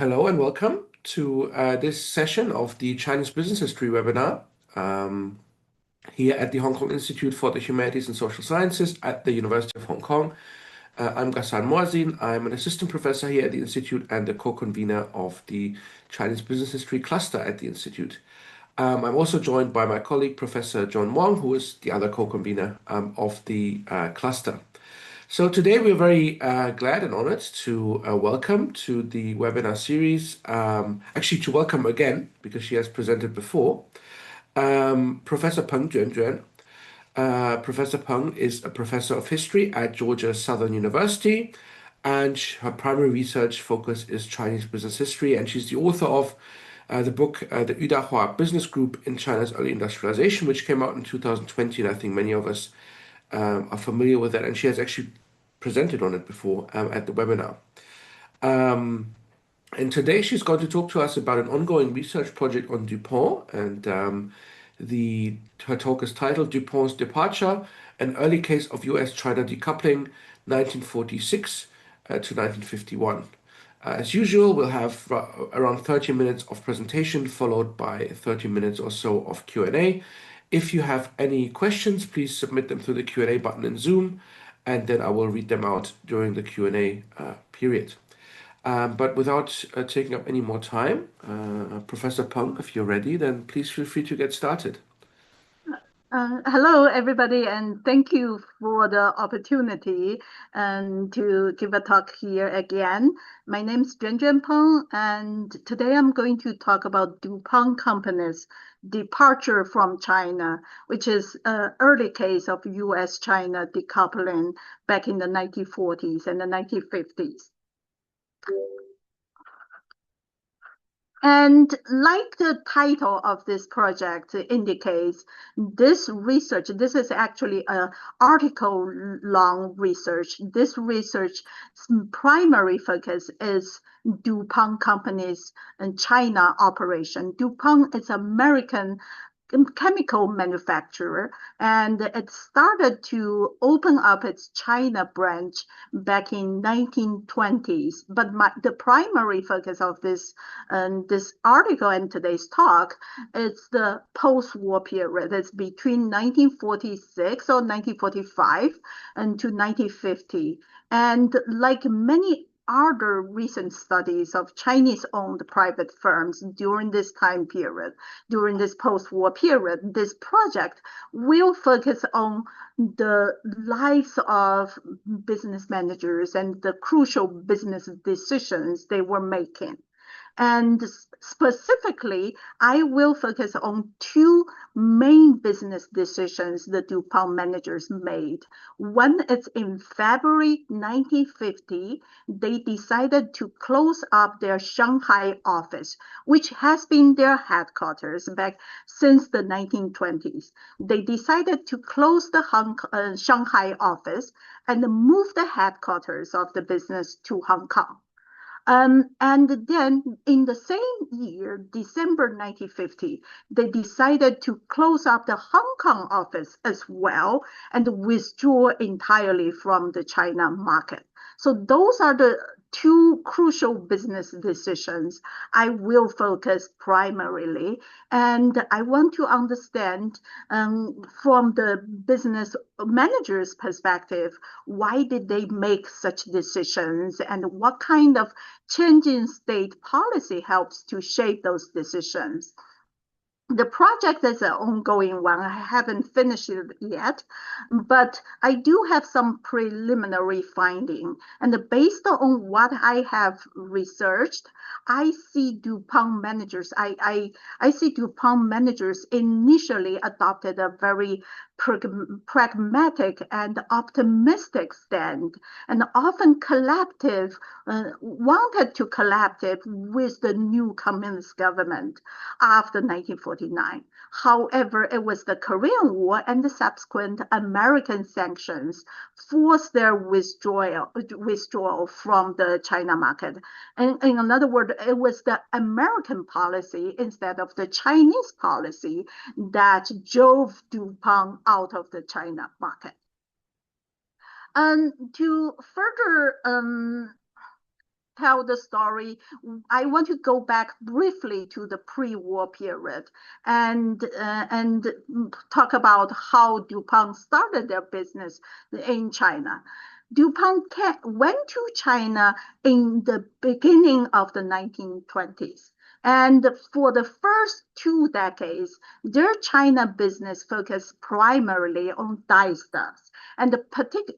Hello and welcome to this session of the Chinese Business History webinar um, here at the Hong Kong Institute for the Humanities and Social Sciences at the University of Hong Kong. I'm Ghassan Moazin. I'm an assistant professor here at the Institute and the co-convener of the Chinese Business History cluster at the Institute. I'm also joined by my colleague, Professor John Wang, who is the other co-convener of the cluster. So today we're very glad and honored to welcome to the webinar series, actually to welcome again, because she has presented before, Professor Peng Juanjuan. Professor Peng is a professor of history at Georgia Southern University, and her primary research focus is Chinese business history, and she's the author of the book, The Yudahua Business Group in China's Early Industrialization, which came out in 2020, and I think many of us are familiar with that, and she has actually presented on it before at the webinar. And today she's going to talk to us about an ongoing research project on DuPont, and her talk is titled DuPont's Departure, an early case of US-China decoupling, 1946 to 1951. As usual, we'll have around 30 minutes of presentation followed by 30 minutes or so of Q&A. If you have any questions, please submit them through the Q&A button in Zoom, and then I will read them out during the Q&A period. But without taking up any more time, Professor Peng, if you're ready, then please feel free to get started. Hello, everybody, and thank you for the opportunity to give a talk here again. My name is Juanjuan Peng, and today I'm going to talk about DuPont Company's departure from China, which is an early case of US-China decoupling back in the 1940s and the 1950s. And like the title of this project indicates, this is actually an article-long research. This research primary focus is DuPont Company's China operation. DuPont is American chemical manufacturer, and it started to open up its China branch back in 1920s. But the primary focus of this article and today's talk is the post-war period. It's between 1946 or 1945 and to 1950. And like many other recent studies of Chinese-owned private firms during this time period, during this post-war period, this project will focus on the lives of business managers and the crucial business decisions they were making. And specifically, I will focus on two main business decisions the DuPont managers made. One is in February 1950, they decided to close up their Shanghai office, which has been their headquarters back since the 1920s. They decided to close the Shanghai office and move the headquarters of the business to Hong Kong. And then in the same year, December 1950, they decided to close up the Hong Kong office as well and withdraw entirely from the China market. So those are the two crucial business decisions I will focus primarily. And I want to understand from the business manager's perspective, why did they make such decisions and what kind of change in state policy helps to shape those decisions. The project is an ongoing one. I haven't finished it yet, but I do have some preliminary finding. And based on what I have researched, I see DuPont managers. I see DuPont managers initially adopted a very pragmatic and optimistic stand, and often wanted to collaborate with the new communist government after 1949. However, it was the Korean War and the subsequent American sanctions forced their withdrawal from the China market. And in other words, it was the American policy instead of the Chinese policy that drove DuPont out of the China market. And to further tell the story, I want to go back briefly to the pre-war period and talk about how DuPont started their business in China. DuPont went to China in the beginning of the 1920s. And for the first 2 decades, their China business focused primarily on dyestuffs, and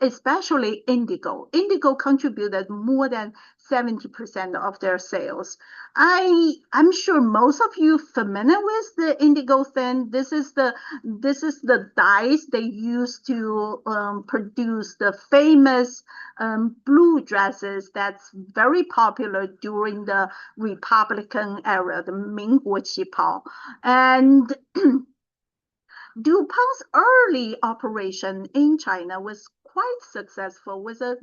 especially indigo. Indigo contributed more than 70% of their sales. I'm sure most of you familiar with the indigo thing. This is the dyes they use to produce the famous blue dresses that's very popular during the Republican era, the 民国旗袍. And DuPont's early operation in China was quite successful, with a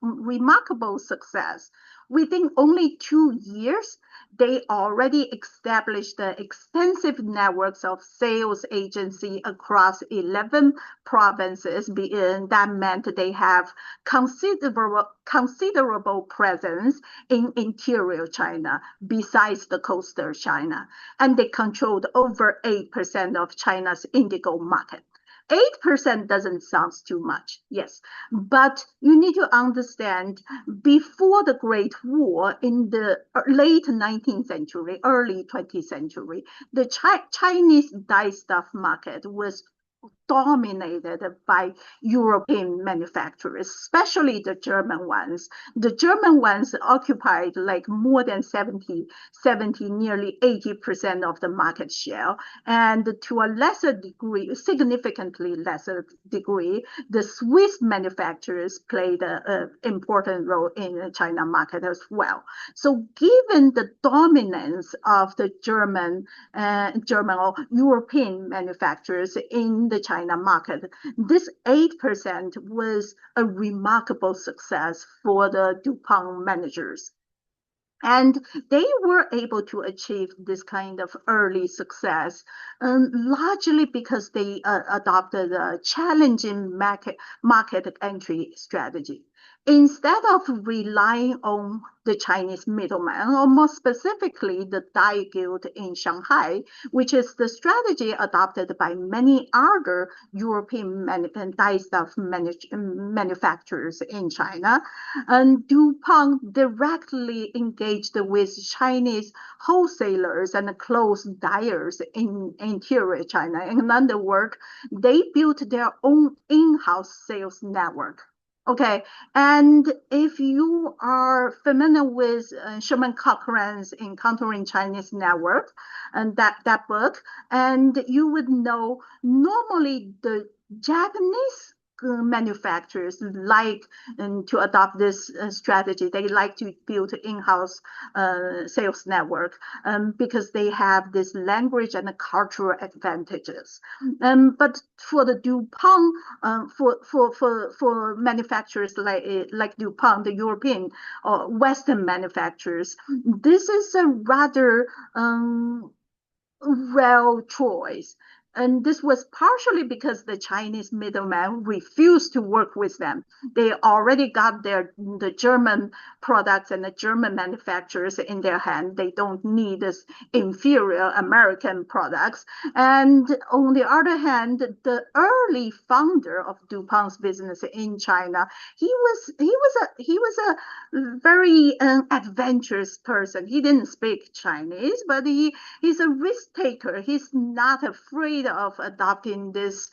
remarkable success. Within only 2 years, they already established extensive networks of sales agency across 11 provinces. That meant they have considerable presence in interior China, besides the coastal China. And they controlled over 8% of China's indigo market. 8% doesn't sound too much, yes, but you need to understand, before the Great War in the late 19th century, early 20th century, the Chinese dyestuff market was dominated by European manufacturers, especially the German ones. The German ones occupied like more than 70, nearly 80% of the market share. And to a lesser degree, significantly lesser degree, the Swiss manufacturers played an important role in the China market as well. So given the dominance of the German or European manufacturers in the China market, this 8% was a remarkable success for the DuPont managers. And they were able to achieve this kind of early success, largely because they adopted a challenging market entry strategy. Instead of relying on the Chinese middleman, or more specifically the dye guild in Shanghai, which is the strategy adopted by many other European dyestuff manufacturers in China, and DuPont directly engaged with Chinese wholesalers and clothes dyers in interior China. In other words, they built their own in-house sales network. Okay, and if you are familiar with Sherman Cochrane's Encountering Chinese Network, and that book, and you would know normally the Japanese manufacturers like to adopt this strategy. They like to build in-house sales network because they have this language and cultural advantages. But for the DuPont, for manufacturers like DuPont, the European or Western manufacturers, this is a rather rare choice. And this was partially because the Chinese middleman refused to work with them. They already got the German products and the German manufacturers in their hand. They don't need this inferior American products. And on the other hand, the early founder of DuPont's business in China, he was a very adventurous person. He didn't speak Chinese, but he's a risk taker. He's not afraid of adopting this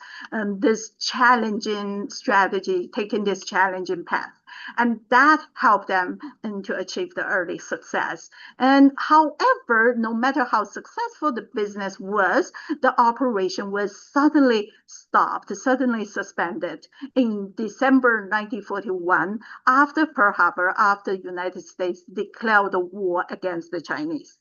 challenging strategy, taking this challenging path. And that helped them to achieve the early success. And however, no matter how successful the business was, the operation was suddenly stopped, suddenly suspended in December 1941 after Pearl Harbor, after the United States declared the war against the Chinese.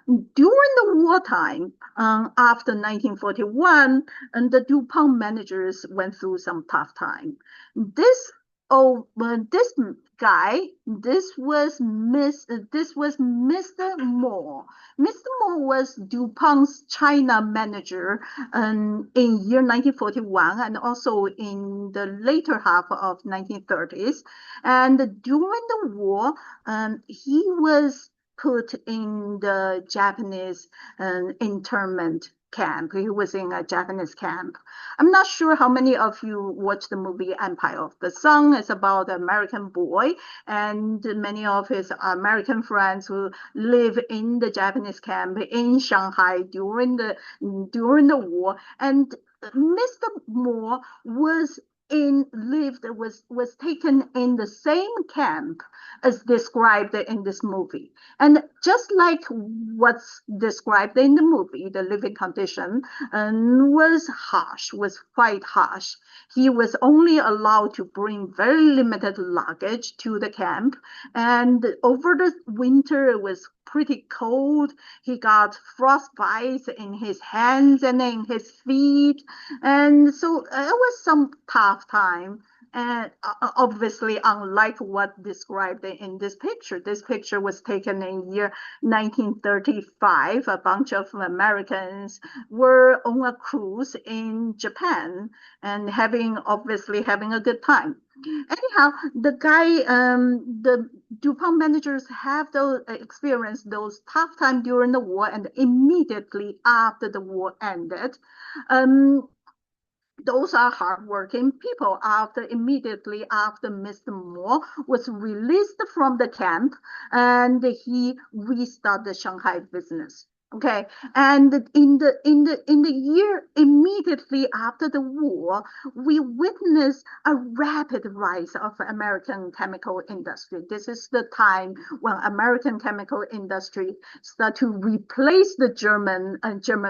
During the wartime, after 1941, and the DuPont managers went through some tough time. This Oh, but this guy, this was Mr. Moore. Mr. Moore was DuPont's China manager in year 1941 and also in the later half of 1930s. And during the war, he was put in the Japanese internment camp. He was in a Japanese camp. I'm not sure how many of you watched the movie Empire of the Sun. It's about an American boy and many of his American friends who live in the Japanese camp in Shanghai during the war. And Mr. Moore was taken in the same camp as described in this movie. And just like what's described in the movie, the living condition was quite harsh. He was only allowed to bring very limited luggage to the camp. And over the winter, it was pretty cold. He got frostbite in his hands and in his feet. And so it was some tough time. And obviously, unlike what described in this picture was taken in year 1935. A bunch of Americans were on a cruise in Japan and obviously having a good time. Anyhow, the DuPont managers have experienced those tough times during the war, and immediately after the war ended, um, those are hardworking people. Immediately after Mr. Moore was released from the camp, and he restarted the Shanghai business. Okay, and in the year immediately after the war, we witnessed a rapid rise of American chemical industry. This is the time when American chemical industry start to replace the German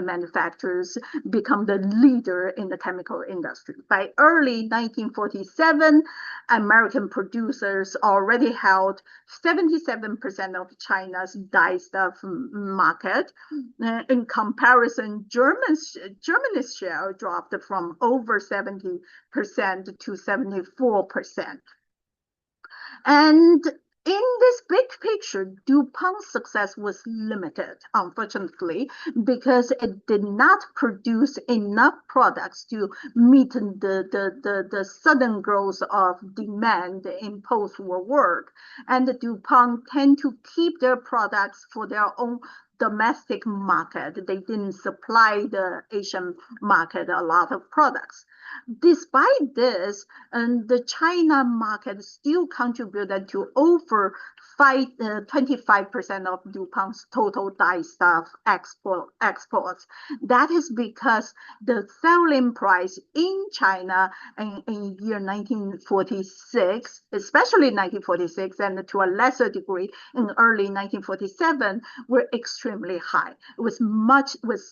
manufacturers, become the leader in the chemical industry. By early 1947, American producers already held 77% of China's dyestuff market. In comparison, Germany's share dropped from over 70% to 74%. And in this big picture, DuPont's success was limited, unfortunately, because it did not produce enough products to meet the sudden growth of demand in post-war world. And DuPont tend to keep their products for their own domestic market. They didn't supply the Asian market a lot of products. Despite this, the China market still contributed to over 25% of DuPont's total dyestuff exports. That is because the selling price in China in year 1946, especially 1946, and to a lesser degree in early 1947, were extremely high. It was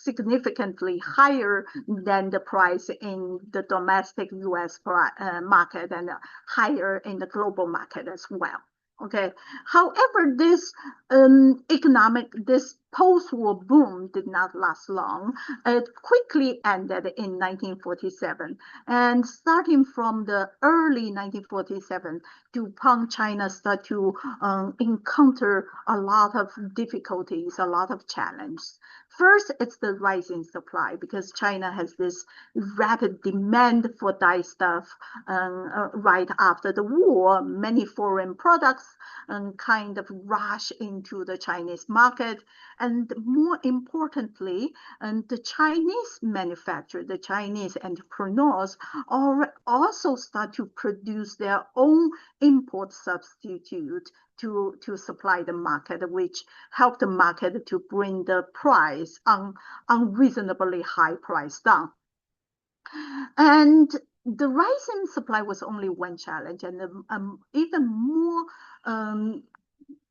significantly higher than the price in the domestic U.S. market and higher in the global market as well. Okay. However, this post-war boom did not last long. It quickly ended in 1947. And starting from the early 1947, DuPont China started to encounter a lot of difficulties, a lot of challenges. First, it's the rising supply because China has this rapid demand for dyestuff right after the war. Many foreign products kind of rush into the Chinese market. And more importantly, the Chinese manufacturers, the Chinese entrepreneurs also start to produce their own import substitute to supply the market, which helped the market to bring the price unreasonably high price down. And the rising supply was only one challenge, and even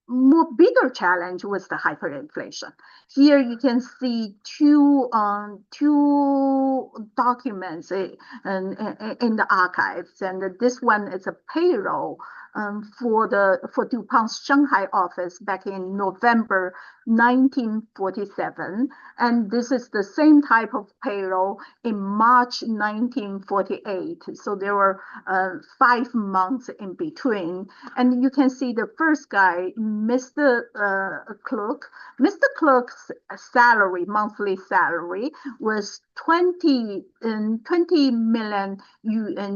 more bigger challenge was the hyperinflation. Here you can see two documents in the archives, and this one is a payroll for DuPont's Shanghai office back in November 1947. And this is the same type of payroll in March 1948. So there were 5 months in between. And you can see the first guy, Mr. Cook. Mr. Cook's salary, monthly salary, was 20 million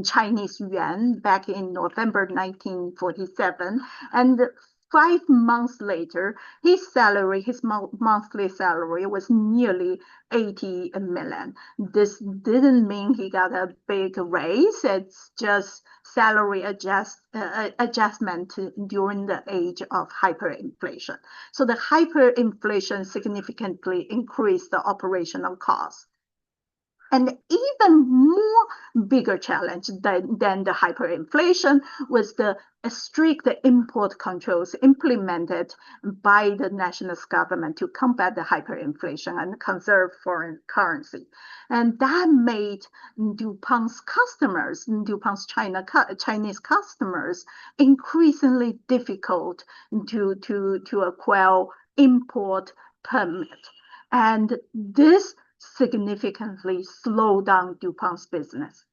Chinese yuan back in November 1947. And 5 months later, his monthly salary was nearly 80 million. This didn't mean he got a big raise. It's just salary adjustment during the age of hyperinflation. So the hyperinflation significantly increased the operational costs. And even more bigger challenge than the hyperinflation was the strict import controls implemented by the nationalist government to combat the hyperinflation and conserve foreign currency. And that made DuPont's Chinese customers increasingly difficult to acquire import permit. And this significantly slow down DuPont's business.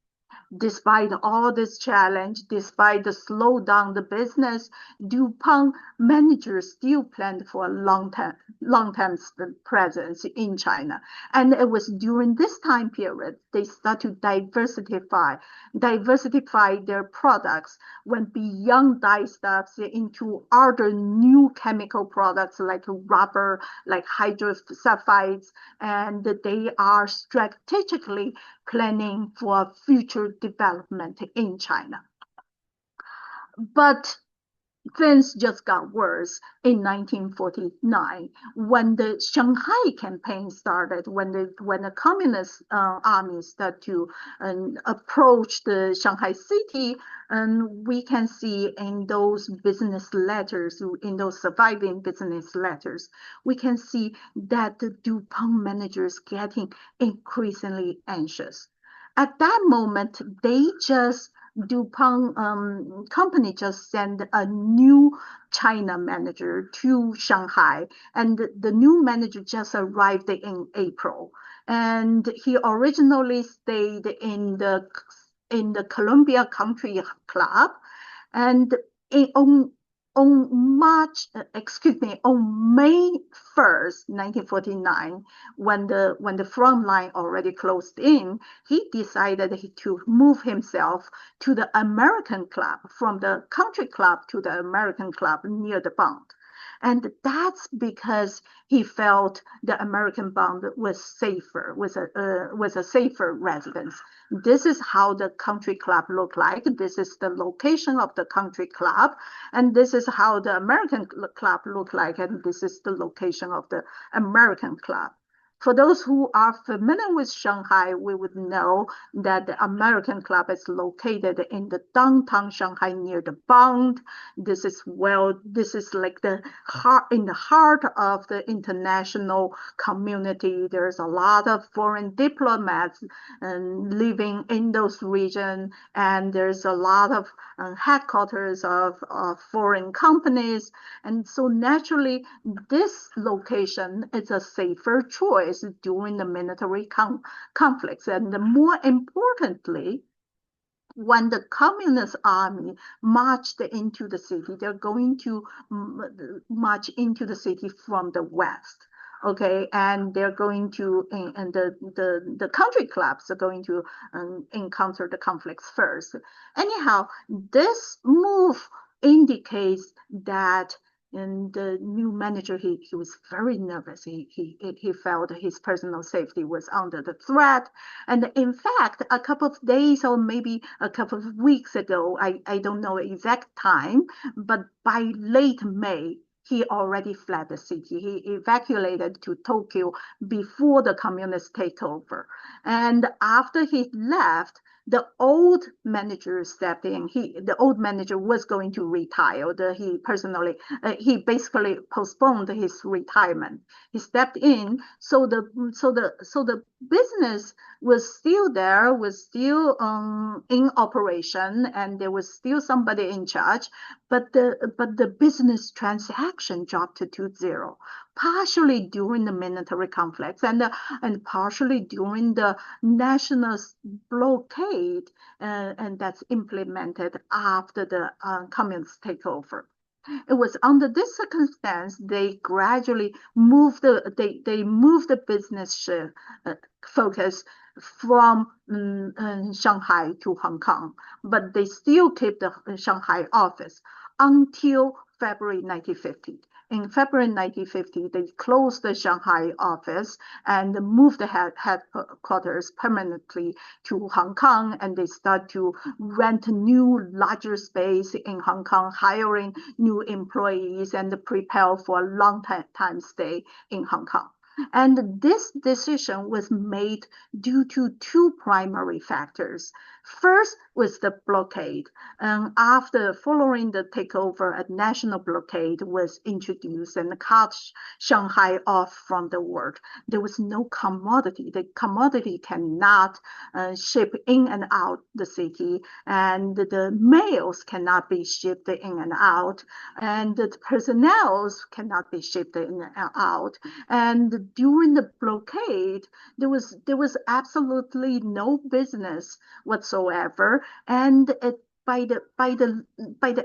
Despite all this challenge, despite the slowdown the business, DuPont managers still planned for a long-term presence in China. And it was during this time period they start to diversify their products, went beyond dyestuffs into other new chemical products like rubber, like hydrosulfides, and they are strategically planning for future development in China. But things just got worse in 1949 when the Shanghai campaign started, when the communist army started to approach the Shanghai city. And we can see in those business letters, in those surviving business letters, we can see that the DuPont managers getting increasingly anxious. At that moment, DuPont company just sent a new China manager to Shanghai, and the new manager just arrived in April. And he originally stayed in the Columbia Country Club, and on May 1st, 1949, when the front line already closed in, he decided to move himself to the American club, from the country club to the American club near the Bund. And that's because he felt the American Bund was a safer residence. This is how the country club looked like. This is the location of the country club. And this is how the American club looked like. And this is the location of the American club. For those who are familiar with Shanghai, we would know that the American club is located in the downtown Shanghai near the Bund. This is like in the heart of the international community. There's a lot of foreign diplomats living in those regions, and there's a lot of headquarters of foreign companies. And so naturally, this location is a safer choice during the military conflicts. And more importantly, when the communist army marched into the city, they're going to march into the city from the west. Okay, and they're going to, and the country clubs are going to encounter the conflicts first. Anyhow, this move indicates that. And the new manager, he was very nervous. He felt his personal safety was under the threat. And in fact, a couple of days or maybe a couple of weeks ago, I don't know exact time, but by late May, he already fled the city. He evacuated to Tokyo before the communist takeover. And after he left, the old manager stepped in. The old manager was going to retire. He basically postponed his retirement. He stepped in. So the business was still there, was still in operation, and there was still somebody in charge, but the business transaction dropped to zero, partially during the military conflicts and partially during the national blockade, and that's implemented after the communist takeover. It was under this circumstance they gradually moved the business focus from Shanghai to Hong Kong, but they still keep the Shanghai office until February 1950. In February 1950, they closed the Shanghai office and moved the headquarters permanently to Hong Kong, and they start to rent new, larger space in Hong Kong, hiring new employees and prepare for a long time stay in Hong Kong. And this decision was made due to two primary factors. First was the blockade. After following the takeover, a national blockade was introduced and cut Shanghai off from the world. There was no commodity. The commodity cannot ship in and out the city, and the mails cannot be shipped in and out, and the personnel cannot be shipped in and out. And during the blockade, there was absolutely no business whatsoever, and by the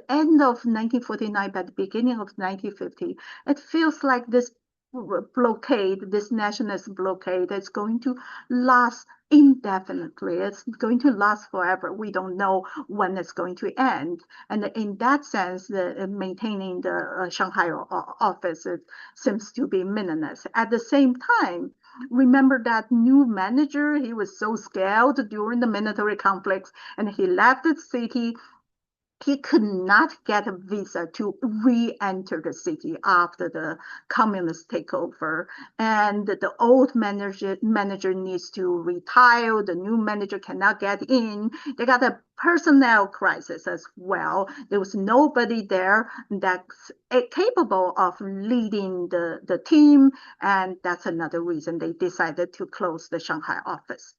end of 1949, by the beginning of 1950, it feels like this blockade, this nationalist blockade, is going to last indefinitely. It's going to last forever. We don't know when it's going to end. And in that sense, maintaining the Shanghai office seems to be meaningless. At the same time, remember that new manager, he was so scared during the military conflicts, and he left the city. He could not get a visa to re-enter the city after the communist takeover. And the old manager needs to retire. The new manager cannot get in. They got a personnel crisis as well. There was nobody there that's capable of leading the team. And that's another reason they decided to close the Shanghai office.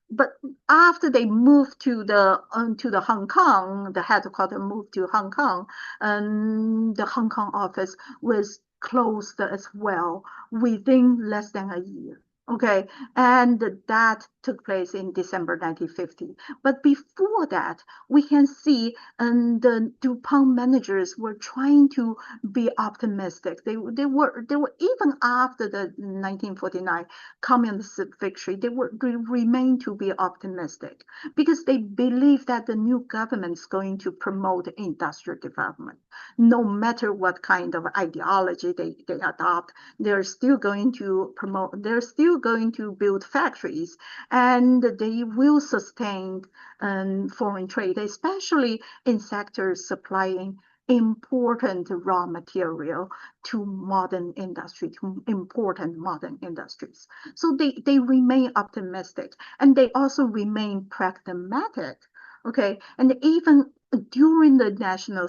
But after they moved to the Hong Kong, the headquarters moved to Hong Kong, and the Hong Kong office was closed as well within less than a year. Okay, and that took place in December 1950. But before that, we can see the DuPont managers were trying to be optimistic. They were even after the 1949 communist victory, they remained to be optimistic because they believe that the new government is going to promote industrial development. No matter what kind of ideology they adopt, they're still going to promote, they're still going to build factories, and they will sustain foreign trade, especially in sectors supplying important raw material to modern industry, to important modern industries. So they remain optimistic, and they also remain pragmatic. Okay, and even during the national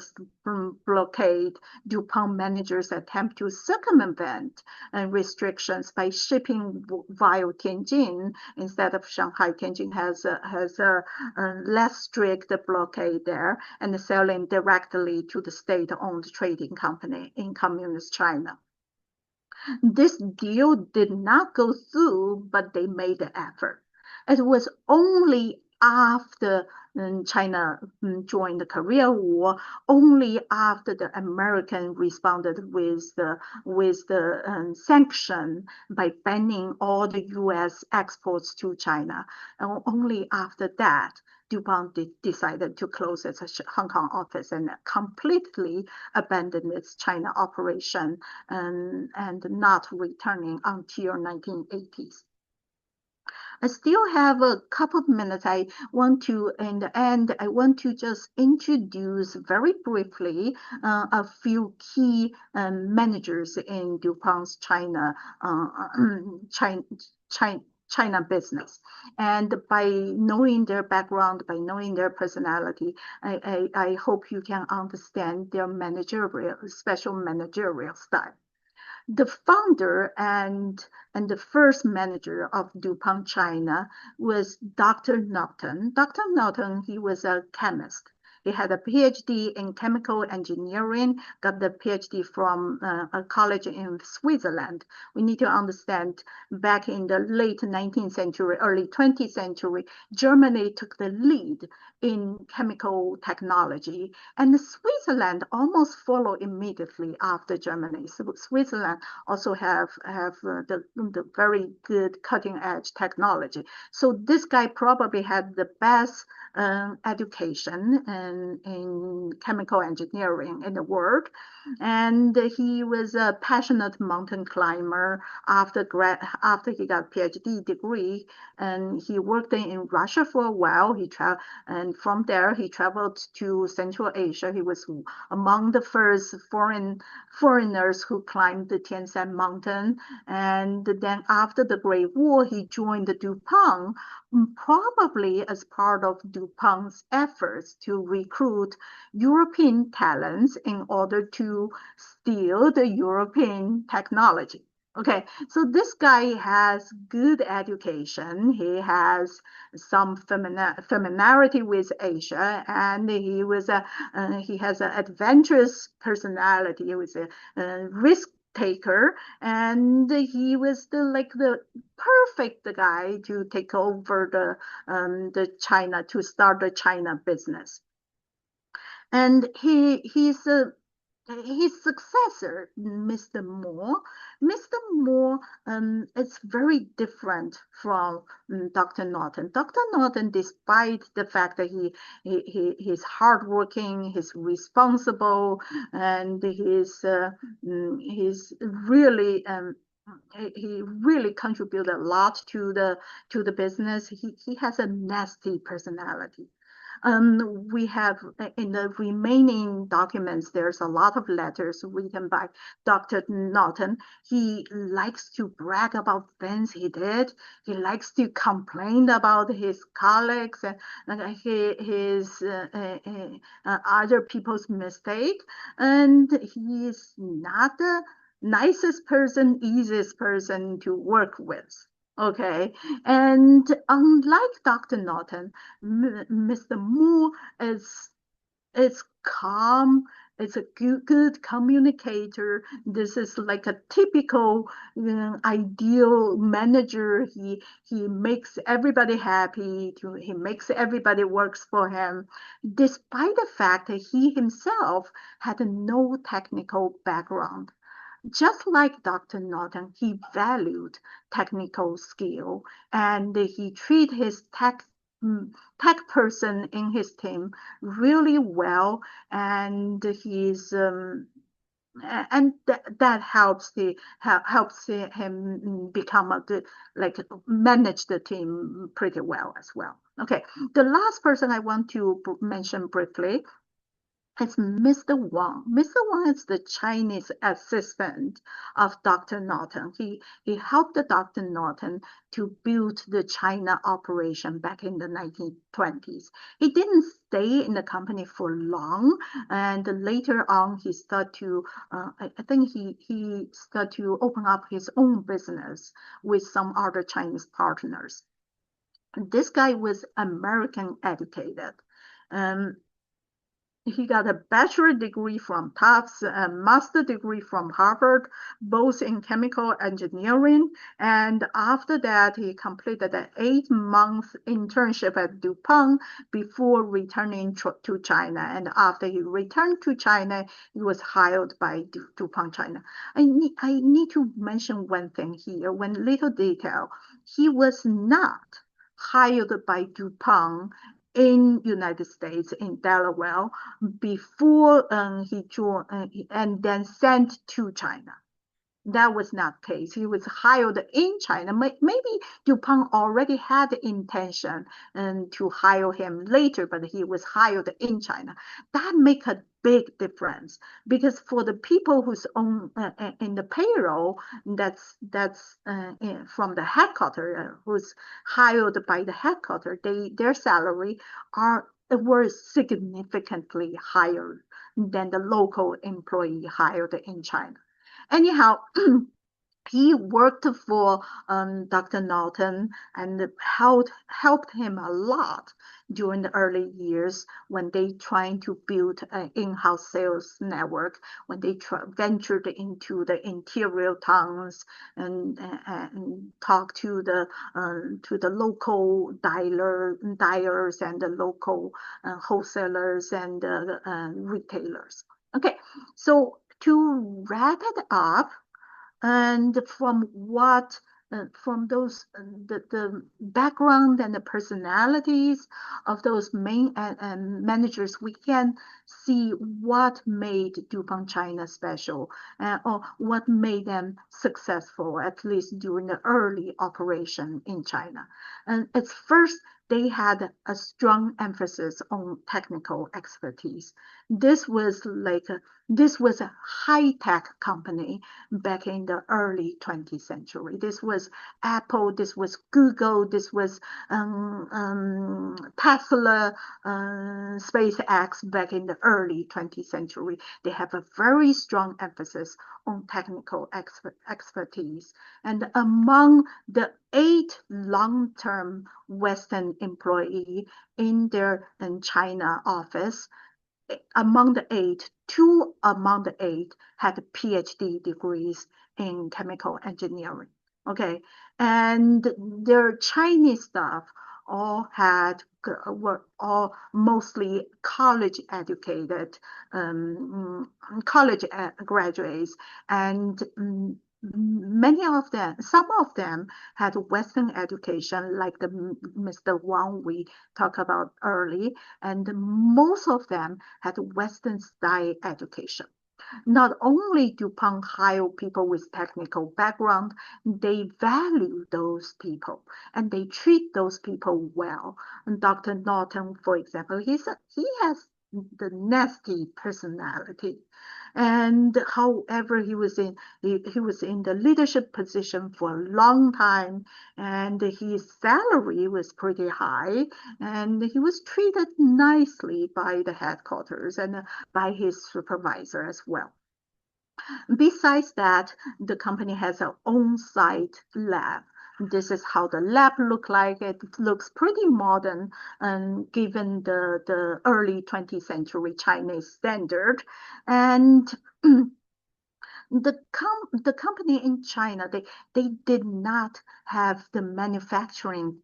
blockade, DuPont managers attempt to circumvent restrictions by shipping via Tianjin instead of Shanghai. Tianjin has a less strict blockade there, and selling directly to the state-owned trading company in communist China. This deal did not go through, but they made the effort. It was only after China joined the Korea War, only after the American responded with the sanction by banning all the U.S. exports to China, and only after that DuPont decided to close its Hong Kong office and completely abandon its China operation and not returning until 1980s. I still have a couple of minutes. I want to, in the end, I want to just introduce very briefly a few key managers in DuPont's China business. And by knowing their background, by knowing their personality, I hope you can understand their special managerial style. The founder and the first manager of DuPont China was Dr. Norton. Dr. Norton, he was a chemist. He had a PhD in chemical engineering, got the PhD from a college in Switzerland. We need to understand back in the late 19th century, early 20th century, Germany took the lead in chemical technology, and Switzerland almost followed immediately after Germany. So Switzerland also have the very good cutting edge technology. So this guy probably had the best education in chemical engineering in the world, and he was a passionate mountain climber. After he got PhD degree, and he worked in Russia for a while. And from there he traveled to Central Asia. He was among the first foreigners who climbed the Tian Shan Mountain. And then after the Great War, he joined the DuPont, probably as part of DuPont's efforts to recruit European talents in order to steal the European technology. Okay, so this guy has good education. He has some familiarity with Asia, and he has an adventurous personality. He was a risk taker, and he was the perfect guy to take over the China, to start the China business. And his successor, Mr. Moore. Mr. Moore is very different from Dr. Norton. Dr. Norton, despite the fact that he's hardworking, he's responsible, and he's really he really contributed a lot to the business. He has a nasty personality. We have in the remaining documents, there's a lot of letters written by Dr. Norton. He likes to brag about things he did. He likes to complain about his colleagues and his other people's mistake. And he is not the nicest person, easiest person to work with. Okay, and unlike Dr. Norton, Mr. Moore is calm. It's a good communicator. This is like a typical ideal manager. He makes everybody happy. He makes everybody works for him, despite the fact that he himself had no technical background. Just like Dr. Norton, he valued technical skill, and he treated his tech person in his team really well, and that helps him become a good, like, manage the team pretty well as well. Okay, the last person I want to mention briefly, it's Mr. Wang. Mr. Wang is the Chinese assistant of Dr. Norton. He helped Dr. Norton to build the China operation back in the 1920s. He didn't stay in the company for long, and later on he started to, I think he started to open up his own business with some other Chinese partners. This guy was American educated. Um, he got a bachelor degree from Tufts, a master degree from Harvard, both in chemical engineering. And after that, he completed an 8-month internship at DuPont before returning to China. And after he returned to China, he was hired by DuPont China. I need to mention one thing here, one little detail. He was not hired by DuPont in United States, in Delaware, before he joined and then sent to China. That was not the case. He was hired in China. Maybe DuPont already had the intention to hire him later, but he was hired in China. That makes a big difference, because for the people who's on in the payroll, that's from the headquarters, who's hired by the headquarters, their salary were significantly higher than the local employee hired in China. anyhow, he worked for Dr. Norton and helped him a lot during the early years when they trying to build an in-house sales network, when they ventured into the interior towns and talked to the local dyers and the local wholesalers and retailers. Okay, so to wrap it up, and from those the background and the personalities of those main managers, we can see what made DuPont China special, or what made them successful, at least during the early operation in China. And it's first, they had a strong emphasis on technical expertise. This was a high-tech company back in the early 20th century. This was Apple, this was Google, this was Tesla, SpaceX back in the early 20th century. They have a very strong emphasis on technical expertise. And among the 8 long-term Western employees in their China office, among the 8, 2 among the 8 had PhD degrees in chemical engineering. Okay, and their Chinese staff were all mostly college educated, college graduates, and some of them had Western education, like the Mr. Wang we talked about early, and most of them had Western style education. Not only DuPont hire people with technical background, they value those people and they treat those people well. And Dr. Norton, for example, he has the nasty personality. And however, he was in the leadership position for a long time, and his salary was pretty high, and he was treated nicely by the headquarters and by his supervisor as well. Besides that, the company has an on-site lab. This is how the lab look like. It looks pretty modern, given the early 20th century Chinese standard. And the company in China, they did not have the manufacturing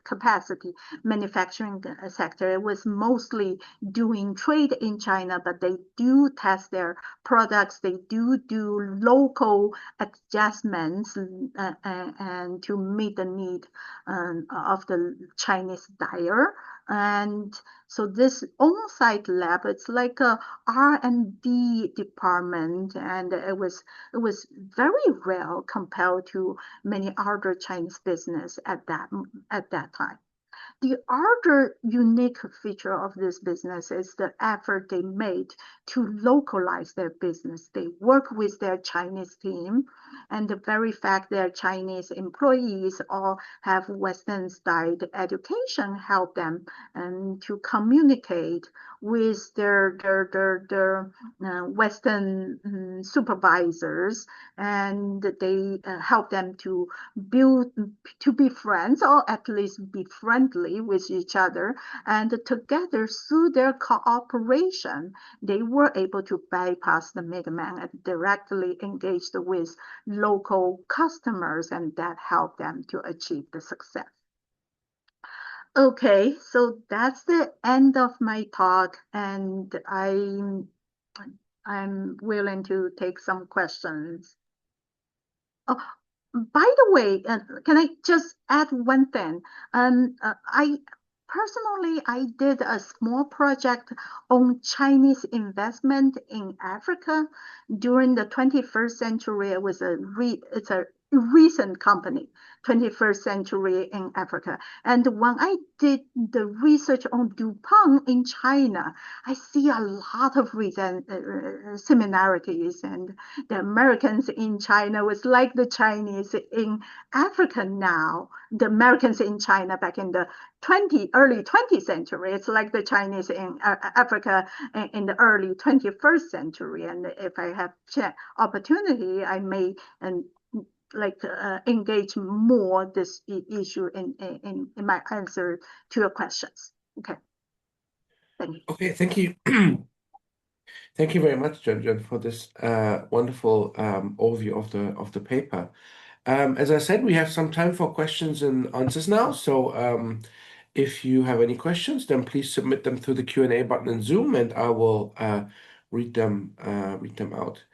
capacity, manufacturing sector. It was mostly doing trade in China, but they do test their products. They do local adjustments and to meet the need of the Chinese dyer. And so this on-site lab, it's like a R&D department, and it was very rare compared to many other Chinese business at that time. The other unique feature of this business is the effort they made to localize their business. They work with their Chinese team, and the very fact their Chinese employees all have Western styled education help them to communicate with their Western supervisors, and they help them to be friends, or at least be friendly with each other. And together, through their cooperation, they were able to bypass the middleman and directly engage with local customers, and that helped them to achieve the success. Okay, so that's the end of my talk, and I'm willing to take some questions. Oh, by the way, can I just add one thing? I did a small project on Chinese investment in Africa during the 21st century. It's a recent company, 21st century in Africa. And when I did the research on DuPont in China, I see a lot of similarities. And the Americans in China was like the Chinese in Africa now. The Americans in China back in the early 20th century, it's like the Chinese in Africa in the early 21st century. And if I have opportunity, I may and engage more this issue in my answer to your questions. Okay, thank you. Okay, thank you. Thank you very much, Juanjuan, for this wonderful overview of the paper. As I said, we have some time for questions and answers now. So if you have any questions, then please submit them through the Q&A button in Zoom, and I will read them out.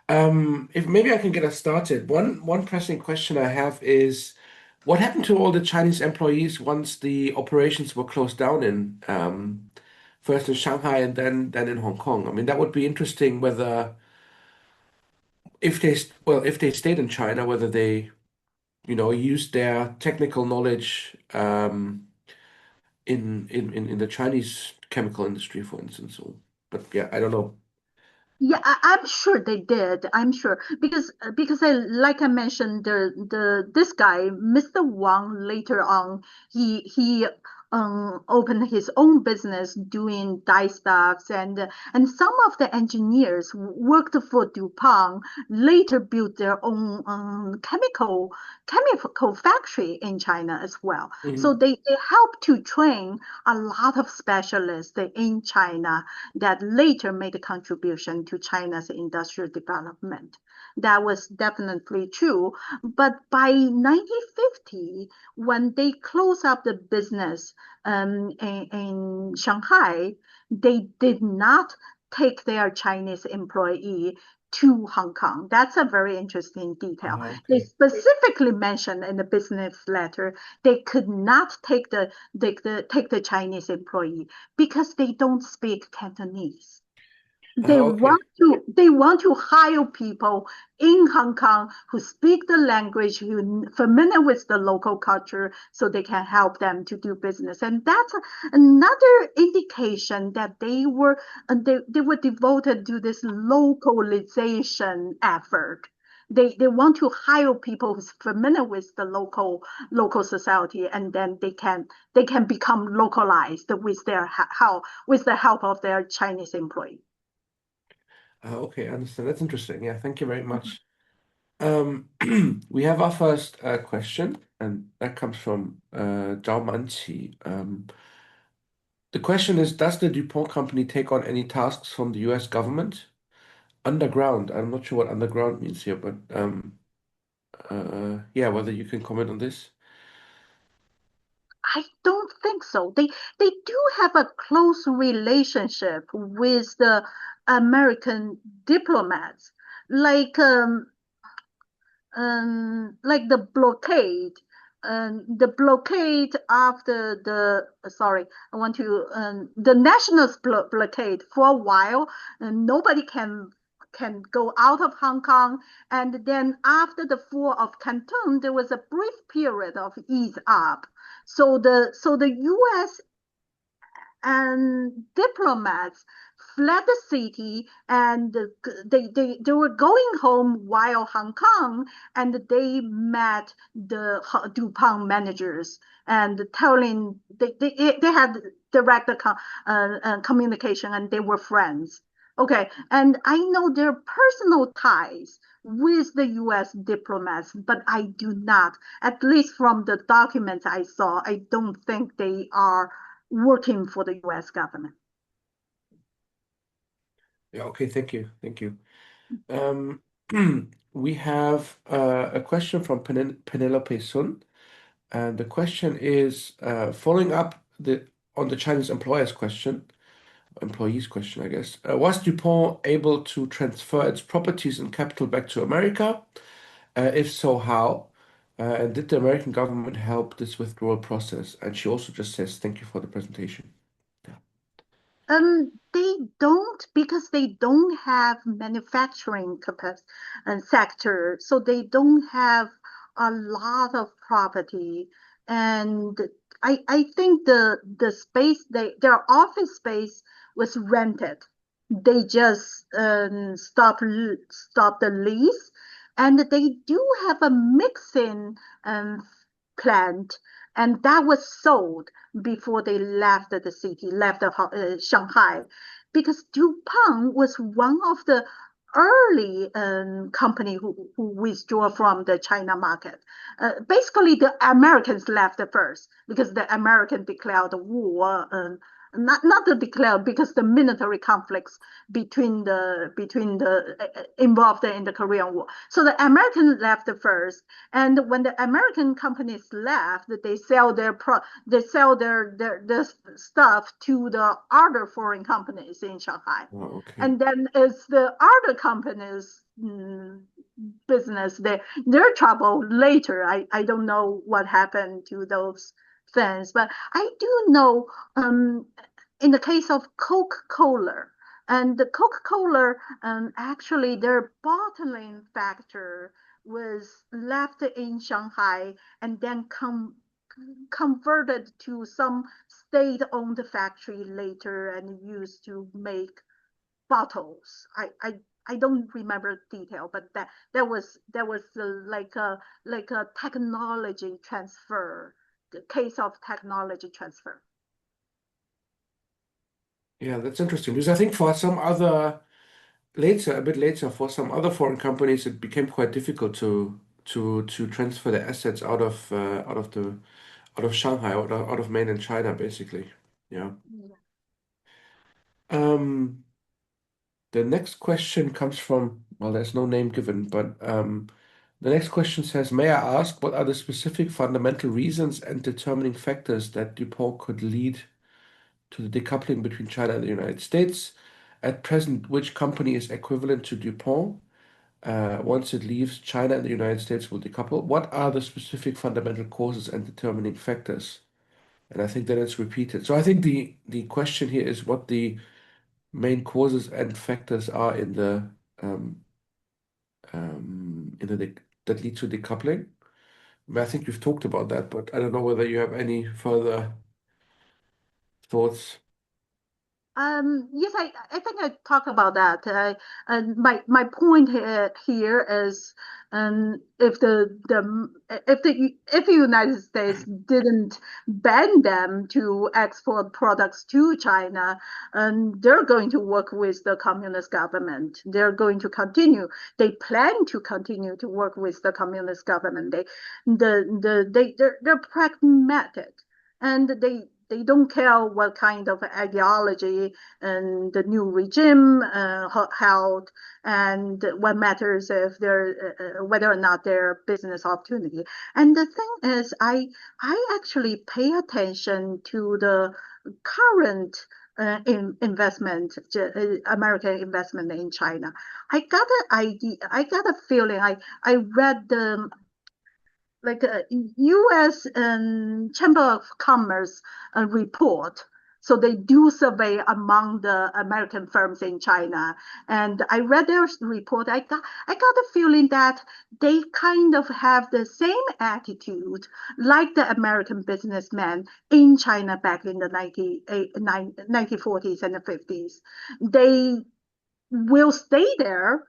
If maybe I can get us started. One pressing question I have is, what happened to all the Chinese employees once the operations were closed down in first in Shanghai and then in Hong Kong? I mean, that would be interesting whether if they stayed in China, whether they used their technical knowledge in the Chinese chemical industry, for instance. But yeah, I don't know. Yeah, I'm sure they did. I'm sure because like I mentioned, this guy, Mr. Wang, later on he opened his own business doing dye stuffs, and some of the engineers who worked for DuPont later built their own chemical factory in China as well. So Mhm. they helped to train a lot of specialists in China that later made a contribution to China's industrial development. That was definitely true. But by 1950, when they closed up the business in Shanghai, they did not take their Chinese employee to Hong Kong. That's a very interesting detail. They Okay. specifically mentioned in the business letter they could not take the Chinese employee because they don't speak Cantonese. Okay. They want to hire people in Hong Kong who speak the language, who familiar with the local culture, so they can help them to do business. And that's another indication that they were devoted to this localization effort. They want to hire people who's familiar with the local society, and then they can become localized with their help with the help of their Chinese employee. Okay, I understand. That's interesting. Yeah, thank you very much. Um, we have our first question, and that comes from Zhao Manqi. The question is, does the DuPont company take on any tasks from the US government? Underground. I'm not sure what underground means here, but yeah, whether you can comment on this. I don't think so. They do have a close relationship with the American diplomats, like like the blockade after sorry, I want to the nationals blockade for a while, and nobody can go out of Hong Kong. And then after the fall of Canton, there was a brief period of ease up. So the U.S. and diplomats fled the city, and they were going home while Hong Kong, and they met the DuPont managers and telling they had direct communication, and they were friends. Okay, and I know their personal ties with the US diplomats, but I do not, at least from the documents I saw, I don't think they are working for the US government. Yeah, okay, thank you. Thank you. Um, we have a question from Penelope Sun, and the question is following up on the Chinese employees question, I guess. Was DuPont able to transfer its properties and capital back to America? If so, how? And did the American government help this withdrawal process? And she also just says, thank you for the presentation. Yeah. They don't because they don't have manufacturing capacity and sector, so they don't have a lot of property. And I think the space their office space was rented. They just stop the lease, and they do have a mixing plant, and that was sold before they left the city, left Shanghai, because DuPont was one of the early company who withdrew from the China market. Basically, the Americans left first because the American declared war. Not to declare because the military conflicts between the involved in the Korean War. So the Americans left first, and when the American companies left, they sell their stuff to the other foreign companies in Shanghai. Oh, okay. And then it's the other companies business, their trouble later. I don't know what happened to those things, but I do know in the case of Coca-Cola, and the Coca-Cola actually their bottling factory was left in Shanghai and then converted to some state-owned factory later and used to make bottles. I don't remember detail, but that was like a technology transfer, the case of technology transfer. Yeah, that's interesting because I think for some other later, a bit later, for some other foreign companies, it became quite difficult to transfer their assets out of Shanghai, out of mainland China, basically. Yeah. Yeah. Um, the next question comes from, well, there's no name given, but the next question says, may I ask what are the specific fundamental reasons and determining factors that DuPont could lead to the decoupling between China and the United States? At present, which company is equivalent to DuPont? Once it leaves, China and the United States will decouple. What are the specific fundamental causes and determining factors? And I think that it's repeated. So I think the question here is what the main causes and factors are um, in that lead to decoupling. I mean, I think you've talked about that, but I don't know whether you have any further thoughts. Yes, I think I talk about that. And my point here is, if the United States didn't ban them to export products to China, they're going to work with the communist government. They're going to continue. They plan to continue to work with the communist government. They're pragmatic, and they don't care what kind of ideology and the new regime held, and what matters if they're whether or not they're business opportunity. And the thing is, I actually pay attention to the current investment, American investment in China. I got an idea. I got a feeling. I read the like a U.S. Chamber of Commerce report. So they do survey among the American firms in China, and I read their report. I got a feeling that they kind of have the same attitude like the American businessmen in China back in the 1940s and the 50s. They will stay there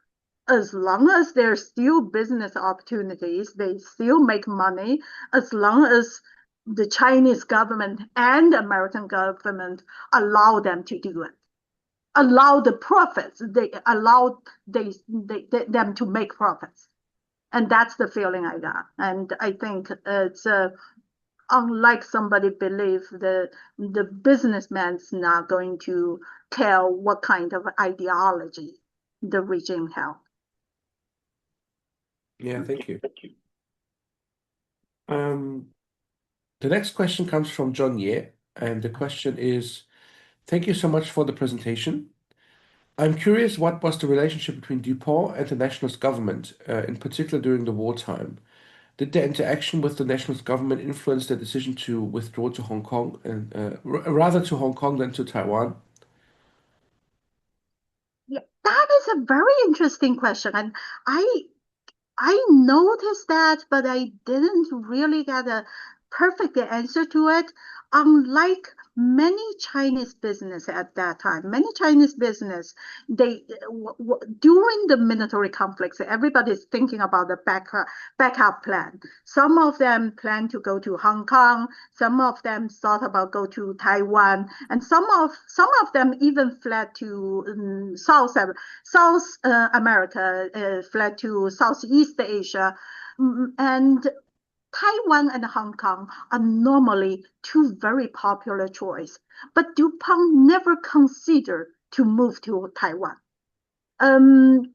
as long as there's still business opportunities, they still make money, as long as the Chinese government and the American government allow them to do it, allow the profits, they allow them to make profits. And that's the feeling I got. And I think it's unlike somebody believe the businessman's not going to care what kind of ideology the regime held. Yeah, thank you. Um, the next question comes from John Ye, and the question is, thank you so much for the presentation. I'm curious what was the relationship between DuPont and the nationalist government, in particular during the wartime? Did the interaction with the nationalist government influence their decision to withdraw to Hong Kong and rather to Hong Kong than to Taiwan? a very interesting question, and I I noticed that, but I didn't really get a perfect answer to it. Unlike many Chinese business at that time, many Chinese business, they during the military conflicts, everybody's thinking about the backup plan. Some of them plan to go to Hong Kong. Some of them thought about go to Taiwan, and some of them even fled to South America, fled to Southeast Asia, and Taiwan and Hong Kong are normally two very popular choices, but DuPont never considered to move to Taiwan. Um,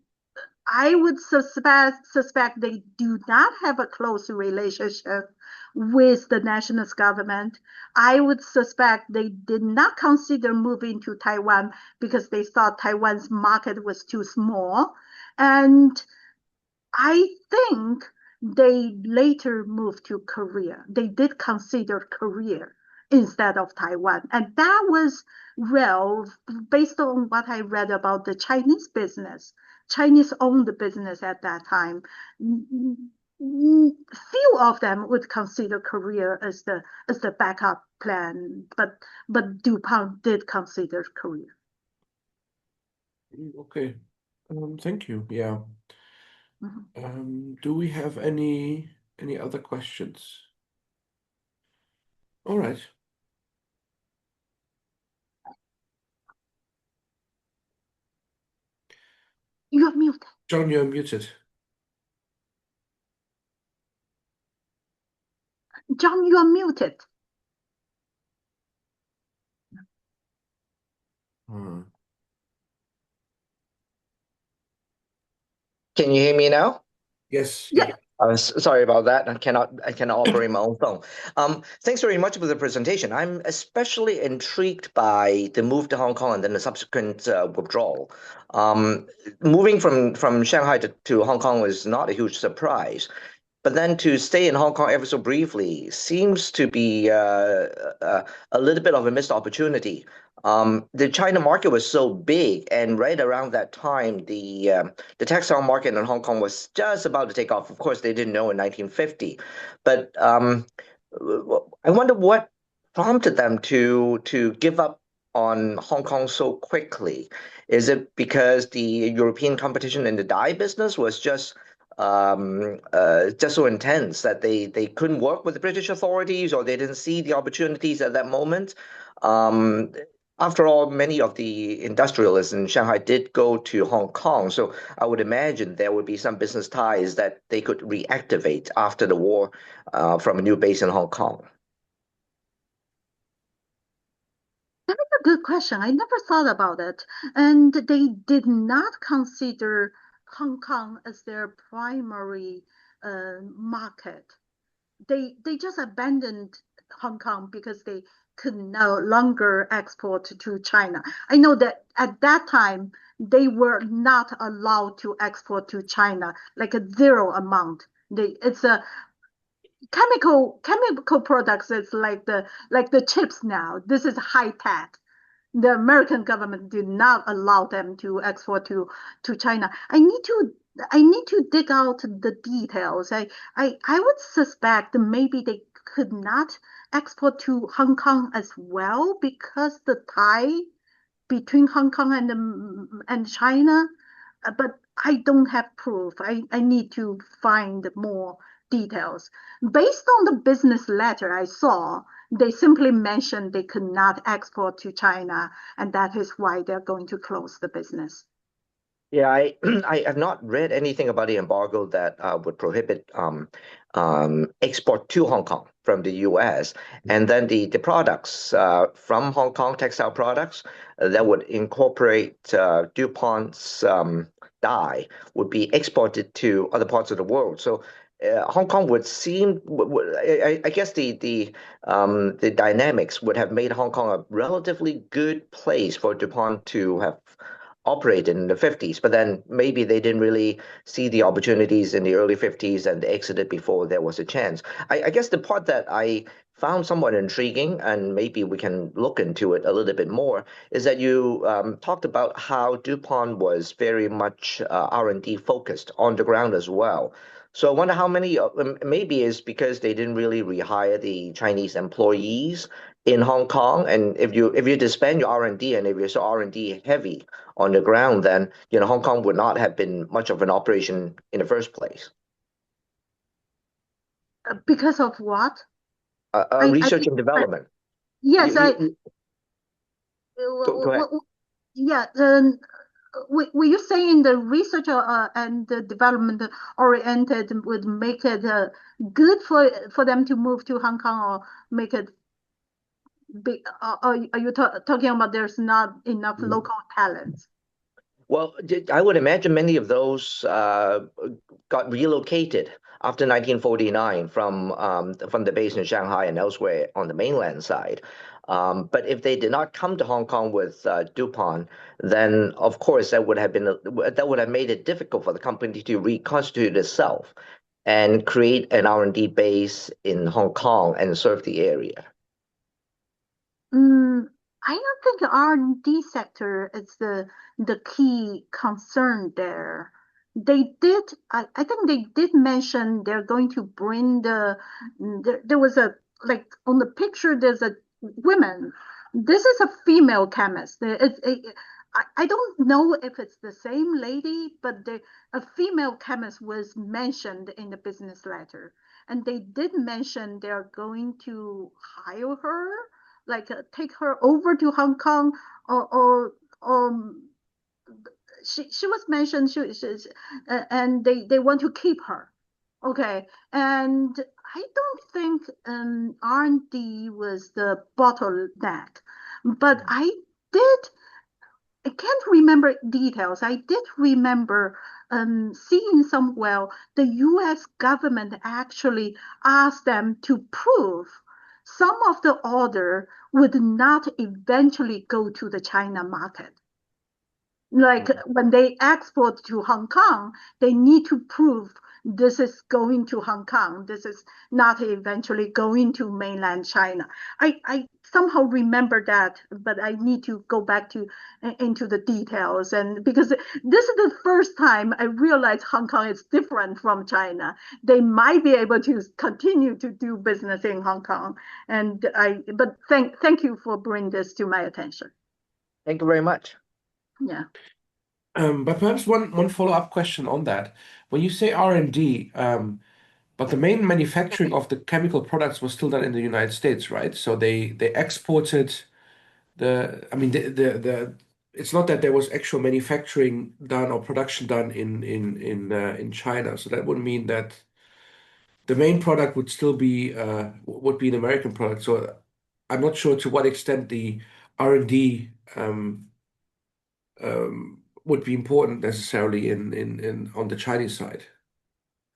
I would suspect they do not have a close relationship with the nationalist government. I would suspect they did not consider moving to Taiwan because they thought Taiwan's market was too small. And I think they later moved to Korea. They did consider Korea instead of Taiwan. And that was, well, based on what I read about the Chinese business, Chinese owned business at that time. Few of them would consider Korea as the backup plan, but DuPont did consider Korea. Okay. Thank you. Yeah. Mhm. Do we have any other questions? All right. You're muted. John, you're muted. John, you are muted. Hmm. Can you hear me now? Yes. Yeah. Yeah. Sorry about that. I cannot operate my own phone. Thanks very much for the presentation. I'm especially intrigued by the move to Hong Kong and then the subsequent withdrawal. Moving from Shanghai to Hong Kong was not a huge surprise. But then to stay in Hong Kong ever so briefly seems to be a little bit of a missed opportunity. The China market was so big, and right around that time, the textile market in Hong Kong was just about to take off. Of course, they didn't know in 1950, but I wonder what prompted them to give up on Hong Kong so quickly. Is it because the European competition in the dye business was just so intense that they couldn't work with the British authorities or they didn't see the opportunities at that moment? Um, After all, many of the industrialists in Shanghai did go to Hong Kong, so I would imagine there would be some business ties that they could reactivate after the war from a new base in Hong Kong. That is a good question. I never thought about it. And they did not consider Hong Kong as their primary market. They just abandoned Hong Kong because they could no longer export to China. I know that at that time they were not allowed to export to China, like a zero amount. It's a chemical products. It's like the chips now. This is high tech. The American government did not allow them to export to China. I need to dig out the details. I would suspect maybe they could not export to Hong Kong as well because the tie between Hong Kong and China, but I don't have proof. I need to find more details. Based on the business letter I saw, they simply mentioned they could not export to China, and that is why they're going to close the business. Yeah, I I have not read anything about the embargo that would prohibit export to Hong Kong from the U.S. And then the products from Hong Kong, textile products that would incorporate DuPont's dye would be exported to other parts of the world. So Hong Kong would seem, I guess the dynamics would have made Hong Kong a relatively good place for DuPont to have operated in the 50s, but then maybe they didn't really see the opportunities in the early 50s and exited before there was a chance. I guess the part that I found somewhat intriguing, and maybe we can look into it a little bit more, is that you talked about how DuPont was very much R&D focused on the ground as well. So I wonder how many, maybe it's because they didn't really rehire the Chinese employees in Hong Kong, and if you disband your R&D and if you're so R&D heavy on the ground, then Hong Kong would not have been much of an operation in the first place. Because of what? I Research think, and development. yes, You go ahead. yeah. Were you saying the research and the development oriented would make it good for them to move to Hong Kong, or make it big? Are you talking about there's not enough local talents? Well, I would imagine many of those got relocated after 1949 from the base in Shanghai and elsewhere on the mainland side. But if they did not come to Hong Kong with DuPont, then of course that would have made it difficult for the company to reconstitute itself and create an R&D base in Hong Kong and serve the area. I don't think the R&D sector is the key concern there. I think they did mention they're going to bring there was like on the picture, there's a woman. This is a female chemist. I don't know if it's the same lady, but a female chemist was mentioned in the business letter. And they did mention they're going to hire her, like take her over to Hong Kong, or she was mentioned, and they want to keep her. Okay, and I don't think R&D was the bottleneck, but did I can't remember details. I did remember seeing somewhere the U.S. government actually asked them to prove some of the order would not eventually go to the China market. Like when they export to Hong Kong, they need to prove this is going to Hong Kong. This is not eventually going to mainland China. I somehow remember that, but I need to go back into the details. And because this is the first time I realized Hong Kong is different from China. They might be able to continue to do business in Hong Kong. But thank you for bringing this to my attention. Thank you very much. Yeah. But perhaps one follow-up question on that. When you say R&D, but the main manufacturing of the chemical products was still done in the United States, right? So they exported I mean it's not that there was actual manufacturing done or production done in China. So that would mean that the main product would still be would be an American product. So I'm not sure to what extent the R&D would be important necessarily in on the Chinese side.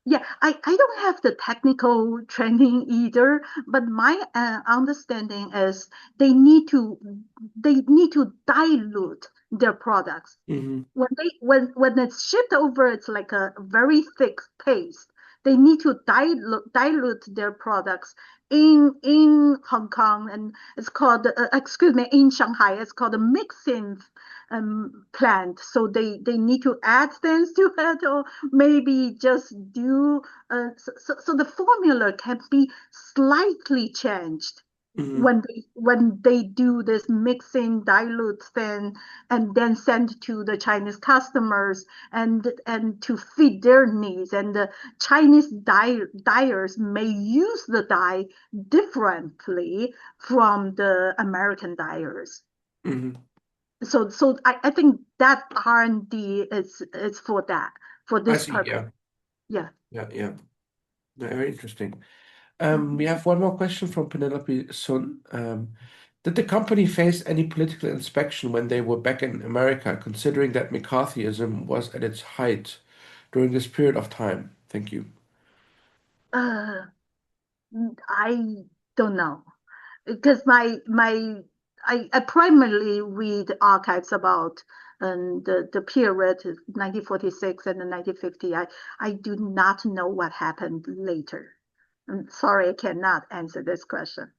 Yeah, I don't have the technical training either, but my understanding is they need to dilute their products. Hmm. When it's shipped over, it's like a very thick paste. They need to dilute their products in Hong Kong, and it's called excuse me, in Shanghai. It's called a mixing plant. So they need to add things to it, or maybe just do so the formula can be slightly changed Hmm. when they do this mixing dilute thing and then send to the Chinese customers and to feed their needs. And the Chinese dyers may use the dye differently from the American dyers. Hmm. So I think that R&D is for I this see. purpose. Yeah. Yeah. Yeah. Yeah. Very interesting. We have one more question from Penelope Sun. Did the company face any political inspection when they were back in America, considering that McCarthyism was at its height during this period of time? Thank you. Uh, I don't know, because I primarily read archives about the period 1946 and 1950. I do not know what happened later. I'm sorry, I cannot answer this question.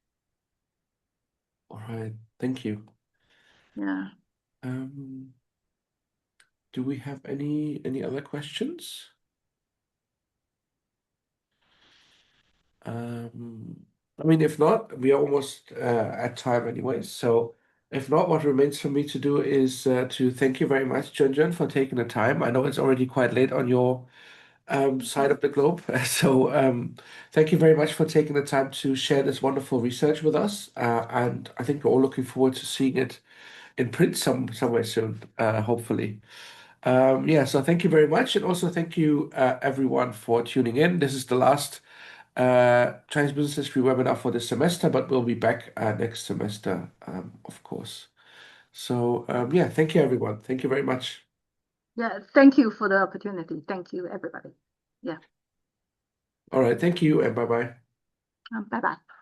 All right, thank you. Yeah. Do we have any other questions? I mean, if not, we are almost at time anyway. So if not, what remains for me to do is to thank you very much, Juanjuan, for taking the time. I know it's already quite late on your side of the globe. So thank you very much for taking the time to share this wonderful research with us. And I think we're all looking forward to seeing it in print somewhere soon, hopefully. Yeah, so thank you very much. And also thank you, everyone, for tuning in. This is the last Chinese Business History webinar for this semester, but we'll be back next semester, of course. So yeah, thank you, everyone. Thank you very much. Yeah, thank you for the opportunity. Thank you, everybody. Yeah. All right, thank you, and bye-bye. Bye-bye.